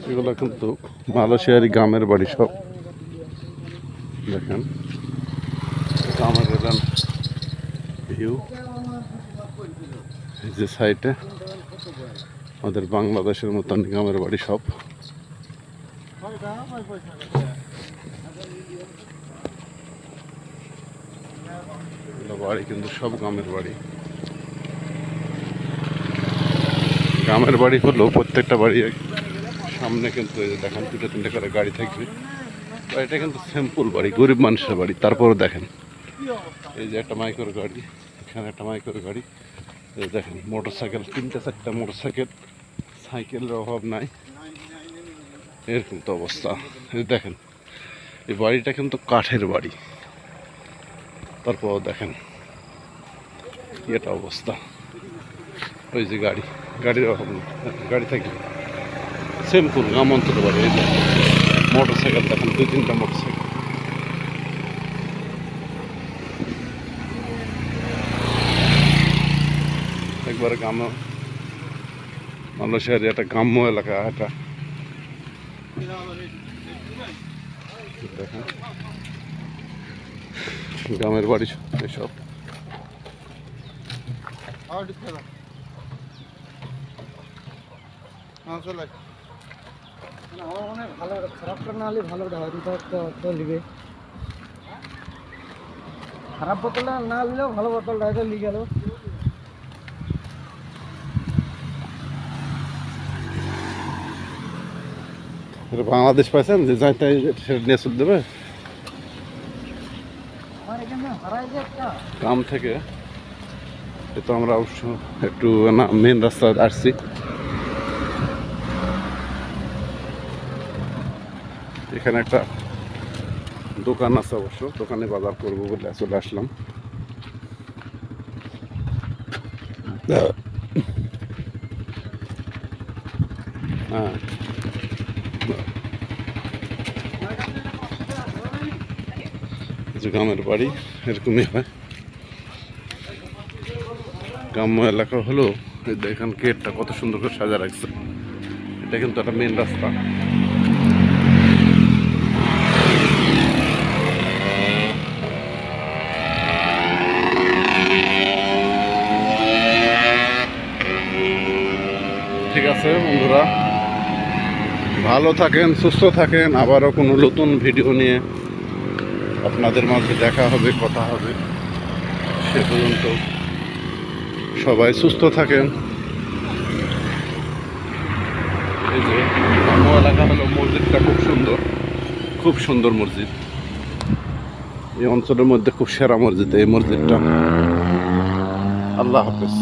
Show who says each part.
Speaker 1: এগুলো কিন্তু মালয়েশিয়ার গ্রামের বাড়ি সব দেখেন গ্রামের ভিউ। এই যে সাইডে আমাদের বাংলাদেশের মতন গ্রামের বাড়ি সব। বাড়ি কিন্তু সব গ্রামের বাড়ি। গ্রামের বাড়ি হলেও প্রত্যেকটা বাড়ির সামনে কিন্তু দেখেন 2-3টে করে গাড়ি থাকবে। এটা কিন্তু সিম্পল বাড়ি, গরিব মানুষের বাড়ি। তারপরে দেখেন এই যে একটা মাইক্রো গাড়ি, এখানে একটা মাইক্রো গাড়ি, দেখেন মোটরসাইকেল 3-4টা মোটরসাইকেল, সাইকেলের অভাব নাই। এরকম তো অবস্থা। এই দেখেন এই বাড়িটা কিন্তু কাঠের বাড়ি। তারপর দেখেন এটা অবস্থা। ওই যে গাড়ির অভাব নেই, গাড়ি থাকবে সিম্পল গ্রাম অঞ্চলে বাড়ি। এই যে মোটরসাইকেল দেখেন 2-3টা মোটরসাইকেল। একবারে গ্রাম, মালয়েশিয়ার একটা গ্রাম্য এলাকা এটা। দেখেন গ্রামের বাড়ি এসব।
Speaker 2: ভালো খারাপটা না হলে ভালো তো লিবে, খারাপ বোতলটা না নিলেও ভালো বোতলটা এটা লিখে গেল।
Speaker 1: বাংলাদেশ পাইছেন যে যাইতে সেটা নিয়ে চল দেবে গ্রাম থেকে। এ তো আমরা অবশ্য একটু না মেন রাস্তা আসছি। এখানে একটা দোকান আছে, অবশ্য দোকানে বাজার করবো বলে চলে আসলাম। হ্যাঁ গ্রামের বাড়ি এরকমই হয়। গ্রাম্য এলাকা হলো দেখেন গেটটা কত সুন্দর করে সাজা রাখছে। এটা কিন্তু একটা মেন রাস্তা। ঠিক আছে বন্ধুরা, ভালো থাকেন, সুস্থ থাকেন। আবারও কোনো নতুন ভিডিও নিয়ে আপনাদের মাঝে দেখা হবে, কথা হবে। সে পর্যন্ত সবাই সুস্থ থাকেন। এই যে গ্রাম্য এলাকা হলো, মসজিদটা খুব সুন্দর, খুব সুন্দর মসজিদ। এই অঞ্চলের মধ্যে খুব সেরা মসজিদ এই মসজিদটা। আল্লাহ হাফেজ।